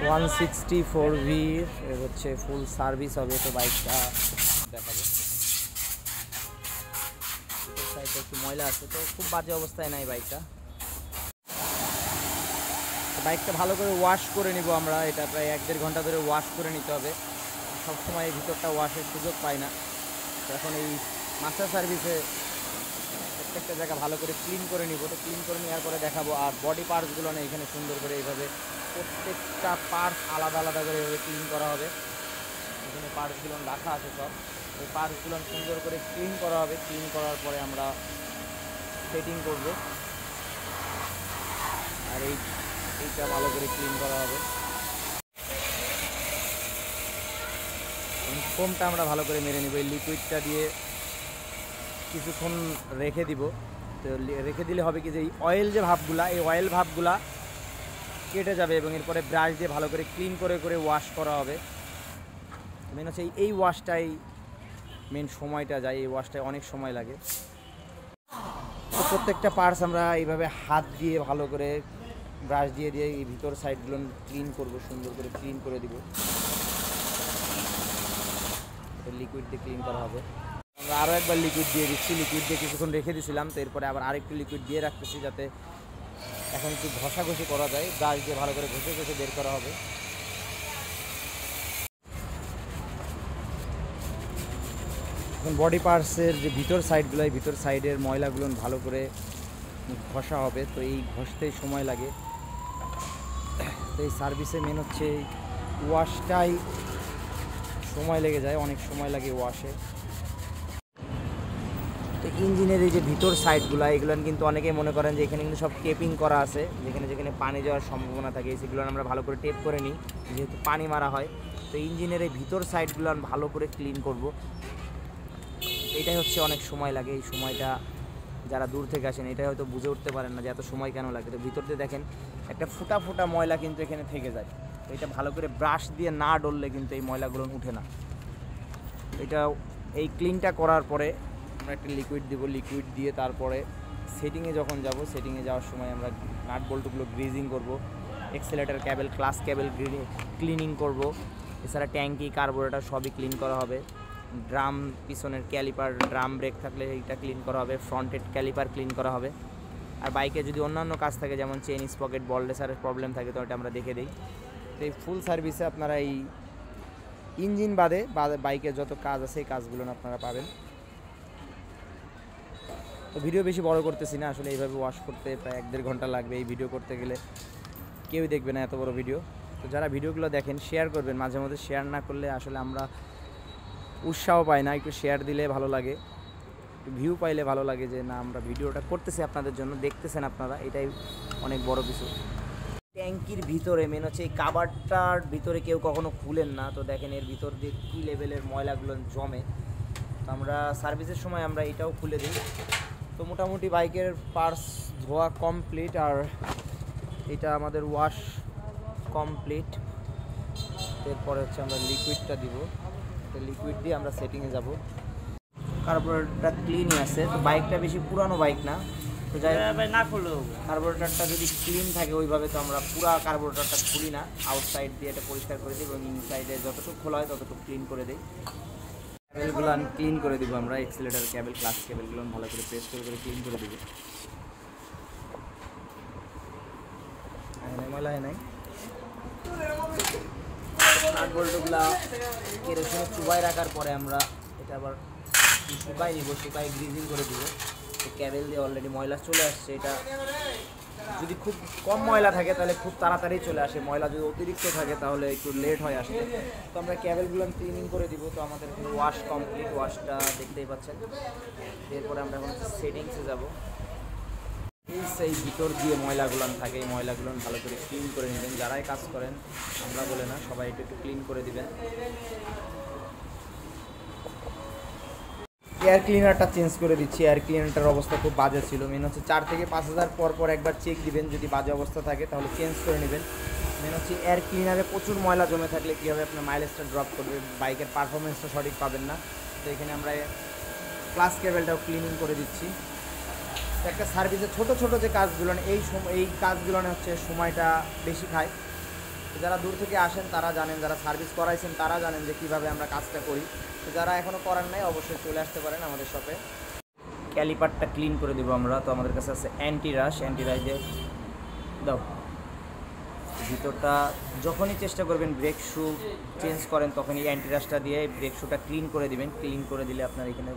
164V এর হচ্ছে ফুল service হবে। তো বাইকটা দেখাবো। সাইডে একটু ময়লা আছে, তো খুব বাজে অবস্থায় নাই বাইকটা। বাইকটা ভালো করে ওয়াশ করে নিব আমরা। এটা প্রায় 1-1.5 ঘন্টা ধরে ওয়াশ করে নিতে হবে। সবসময় এই ভিতরটা ওয়াশের সুযোগ পাই না। তো এখন এই মাস্টার সার্ভিসে প্রত্যেকটা জায়গা ভালো করে ক্লিন করে নিব। তো ক্লিন করে নেওয়ার পরে দেখাবো। আর বডি পার্টসগুলো না এখানে সুন্দর করে এইভাবে প্রত্যেকটা পার্টস আলাদা আলাদা করে এইভাবে ক্লিন করা হবে। এখানে পার্টসগুলো রাখা আছে সব, ওই পার্টসগুলো সুন্দর করে ক্লিন করা হবে। ক্লিন করার পরে আমরা সেটিং করব। আর এইটা ভালো করে ক্লিন করা হবে। ফোমটা আমরা ভালো করে মেরে নিব। এই লিকুইডটা দিয়ে কিছুক্ষণ রেখে দিব। তো রেখে দিলে হবে কি যে এই অয়েল যে ভাবগুলা, এই অয়েল ভাবগুলা কেটে যাবে এবং এরপরে ব্রাশ দিয়ে ভালো করে ক্লিন করে করে ওয়াশ করা হবে। মেন হচ্ছে এই ওয়াশটাই মেন সময়টা যায়, এই ওয়াশটায় অনেক সময় লাগে। তো প্রত্যেকটা পার্টস আমরা এইভাবে হাত দিয়ে ভালো করে ব্রাশ দিয়ে দিয়ে এই ভিতর সাইডগুলো ক্লিন করব, সুন্দর করে ক্লিন করে দিব। লিকুইড দিয়ে ক্লিন করা হবে। আমরা আরও একবার লিকুইড দিয়ে দিচ্ছি। লিকুইড দিয়ে কিছুক্ষণ রেখে দিয়েছিলাম, তো এরপরে আবার আরেকটু লিকুইড দিয়ে রাখতেছি যাতে এখন একটু ঘষাঘষি করা যায়। ব্রাশ দিয়ে ভালো করে ঘষে ঘষে বের করা হবে। এখন বডি পার্টসের যে ভিতর সাইডগুলো, এই ভিতর সাইডের ময়লাগুলো ভালো করে ঘষা হবে। তো এই ঘষতেই সময় লাগে। তো এই সার্ভিসে মেন হচ্ছে ওয়াশটাই সময় লেগে যায়, অনেক সময় লাগে ওয়াশে। তো ইঞ্জিনের এই যে ভিতর সাইডগুলো, এগুলো কিন্তু অনেকেই মনে করেন যে এখানে কিন্তু সব টেপিং করা আছে, যেখানে যেখানে পানি যাওয়ার সম্ভাবনা থাকে সেগুলো আমরা ভালো করে টেপ করে নিই, যেহেতু পানি মারা হয়। তো ইঞ্জিনের এই ভিতর সাইডগুলো ভালো করে ক্লিন করব। এটাই হচ্ছে অনেক সময় লাগে। এই সময়টা যারা দূর থেকে আসেন এটাই হয়তো বুঝে উঠতে পারেন না যে এত সময় কেন লাগে। তো ভিতর দিয়ে দেখেন একটা ফুটা ফুটা ময়লা কিন্তু এখানে থেকে যায়। তো এটা ভালো করে ব্রাশ দিয়ে না ডললে কিন্তু এই ময়লাগুলো উঠে না। এটা এই ক্লিনটা করার পরে আমরা একটা লিকুইড দেবো। লিকুইড দিয়ে তারপরে সেটিংয়ে যখন যাব, সেটিংয়ে যাওয়ার সময় আমরা নাট বল্টুগুলো গ্রিজিং করব, escalator cable, class cable cleaning করব। এছাড়া ট্যাঙ্কি, কার্বোরেটর সবই ক্লিন করা হবে। ড্রাম, পিছনের ক্যালিপার, ড্রাম ব্রেক থাকলে এইটা ক্লিন করা হবে। ফ্রন্টের ক্যালিপার ক্লিন করা হবে। আর বাইকে যদি অন্যান্য কাজ থাকে যেমন চেইন স্পকেট, বল রেসারের প্রবলেম থাকে তো এটা আমরা দেখে দিই। তো এই ফুল সার্ভিসে আপনারা এই ইঞ্জিন বাদে বাইকের যত কাজ আছে এই কাজগুলো আপনারা পাবেন। তো ভিডিও বেশি বড় করতেছি না, আসলে এইভাবে ওয়াশ করতে প্রায় 1-1.5 ঘন্টা লাগবে। এই ভিডিও করতে গেলে কেউই দেখবে না এত বড় ভিডিও। তো যারা ভিডিওগুলো দেখেন শেয়ার করবেন, মাঝে মধ্যে শেয়ার না করলে আসলে আমরা উৎসাহ পাই না। একটু শেয়ার দিলে ভালো লাগে, একটু ভিউ পাইলে ভালো লাগে যে না আমরা ভিডিওটা করতেছি আপনাদের জন্য, দেখতেছেন আপনারা, এটাই অনেক বড় কিছু। ট্যাঙ্কির ভিতরে মেন হচ্ছে এই কাভারটার ভিতরে কেউ কখনো খুলেন না। তো দেখেন এর ভিতর দিয়ে কী লেভেলের ময়লাগুলো জমে। তো আমরা সার্ভিসের সময় আমরা এটাও খুলে দিই। তো মোটামুটি বাইকের পার্টস ধোয়া কমপ্লিট, আর এটা আমাদের ওয়াশ কমপ্লিট। এরপরে হচ্ছে আমরা লিকুইডটা দিব। তো লিকুইড দিয়ে আমরা সেটিংয়ে যাব। কার্বোরেটরটা ক্লিনই আছে। তো বাইকটা বেশি পুরানো বাইক না, তো যাই না খুললেও কার্বোরেটরটা যদি ক্লিন থাকে ওইভাবে, তো আমরা পুরা কার্বোরেটরটা খুলি না, আউটসাইড দিয়ে এটা পরিষ্কার করে দিই এবং ইনসাইডে যতটুকু খোলা হয় ততটুকু ক্লিন করে দিই। ক্যাবেলগুলো ক্লিন করে দিব আমরা। এক্সেলেটার ক্যাবেল, ক্লাস ক্যাবেলগুলো ভালো করে প্রেস করে করে ক্লিন করে দিব। ময়লা হয় নাই। নাট বল্টুগুলা কেরোসিনে চুবাই রাখার পরে আমরা এটা আবার শুকাই নিব, শুকাই গ্রিজিং করে দিব। তো ক্যাবেল দিয়ে অলরেডি ময়লা চলে আসছে। এটা যদি খুব কম ময়লা থাকে তাহলে খুব তাড়াতাড়ি চলে আসে, ময়লা যদি অতিরিক্ত থাকে তাহলে একটু লেট হয় আসতে। তো আমরা ক্যাবেলগুলো ক্লিনিং করে দিব। তো আমাদের ওয়াশ কমপ্লিট, ওয়াশটা দেখতেই পাচ্ছেন। এরপরে আমরা এখন সেটিংসে যাব। এই ভিতর দিয়ে ময়লাগুলো থাকে, এই ময়লাগুলো ভালো করে ক্লিন করে নেবেন। যারাই কাজ করেন, আমরা বলে না, সবাই একটু একটু ক্লিন করে দিবেন। এয়ার ক্লিনারটা চেঞ্জ করে দিচ্ছি। এয়ার ক্লিনারটার অবস্থা খুব বাজে ছিল। মেন হচ্ছে 4 থেকে 5 হাজার পর পর একবার চেক দিবেন, যদি বাজে অবস্থা থাকে তাহলে চেঞ্জ করে নেবেন। মেন হচ্ছে এয়ার ক্লিনারে প্রচুর ময়লা জমে থাকলে কী হবে, আপনার মাইলেজটা ড্রপ করবে, বাইকের পারফরমেন্সটা সঠিক পাবেন না। তো এখানে আমরা ক্লাস কেবেলটাও ক্লিনিং করে দিচ্ছি। একটা সার্ভিসে ছোট ছোট যে কাজগুলো এই কাজগুলো হচ্ছে সময়টা বেশি খায়। যারা দূর থেকে আসেন তারা জানেন, যারা সার্ভিস করাইছেন তারা জানেন যে কীভাবে আমরা কাজটা করি। তো যারা এখনও করার নাই অবশ্যই চলে আসতে পারেন আমাদের শপে। ক্যালিপারটা ক্লিন করে দেবো আমরা। তো আমাদের কাছে আছে অ্যান্টি রাশ দিয়ে দাও। ভিতরটা যখনই চেষ্টা করবেন ব্রেক শু চেঞ্জ করেন তখনই অ্যান্টি রাশটা দিয়ে ব্রেক শুটা ক্লিন করে দিবেন। ক্লিন করে দিলে আপনার এখানে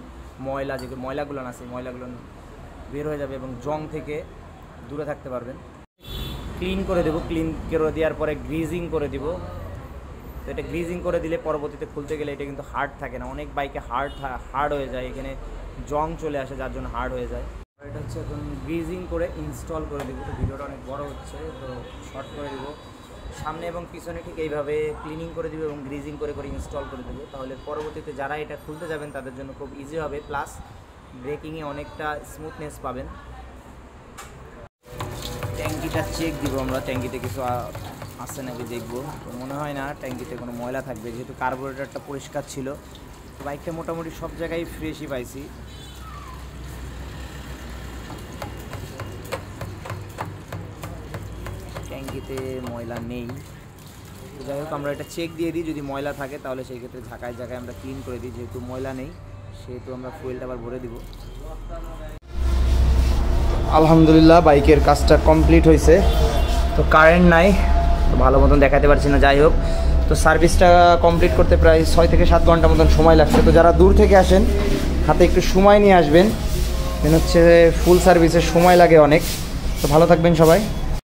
ময়লা যেগুলো ময়লাগুলো আছে ময়লাগুলো বের হয়ে যাবে এবং জং থেকে দূরে থাকতে পারবেন। ক্লিন করে দেবো, ক্লিন করে দেওয়ার পরে গ্রিজিং করে দিব। তো এটা গ্রিজিং করে দিলে পরবর্তীতে খুলতে গেলে এটা কিন্তু হার্ড থাকে না, অনেক বাইকে হার্ড হয়ে যায়, এখানে জং চলে আসে যার জন্য হার্ড হয়ে যায়। এটা হচ্ছে এখন গ্রিজিং করে ইনস্টল করে দেবো। তো ভিডিওটা অনেক বড় হচ্ছে, তো শর্ট করে দেবো। সামনে এবং পিছনে ঠিক এইভাবে ক্লিনিং করে দেবো এবং গ্রিজিং করে করে ইনস্টল করে দেবো। তাহলে পরবর্তীতে যারা এটা খুলতে যাবেন তাদের জন্য খুব ইজি হবে, প্লাস ব্রেকিংয়ে অনেকটা স্মুথনেস পাবেন। ট্যাঙ্কিটা চেক দিব আমরা, ট্যাঙ্কিতে কিছু আছে নাকি দেখবো। তো মনে হয় না ট্যাঙ্কিতে কোনো ময়লা থাকবে, যেহেতু কার্বোরেটরটা পরিষ্কার ছিল। বাইকটা মোটামুটি সব জায়গায় ফ্রেশই পাইছি। ট্যাঙ্কিতে ময়লা নেই। তো যাই হোক আমরা এটা চেক দিয়ে দিই, যদি ময়লা থাকে তাহলে সেই ক্ষেত্রে ঝাঁকায় ঝাঁকায় আমরা ক্লিন করে দিই। যেহেতু ময়লা নেই সেহেতু আমরা ফুয়েলটা আবার ভরে দিব। আলহামদুলিল্লাহ বাইকের কাজটা কমপ্লিট হয়েছে। তো কারেন্ট নাই, তো ভালো মতন দেখাতে পারছি না। যাই হোক, তো সার্ভিসটা কমপ্লিট করতে প্রায় 6 থেকে 7 ঘন্টা মতন সময় লাগছে। তো যারা দূর থেকে আসেন হাতে একটু সময় নিয়ে আসবেন, হচ্ছে ফুল সার্ভিসের সময় লাগে অনেক। তো ভালো থাকবেন সবাই।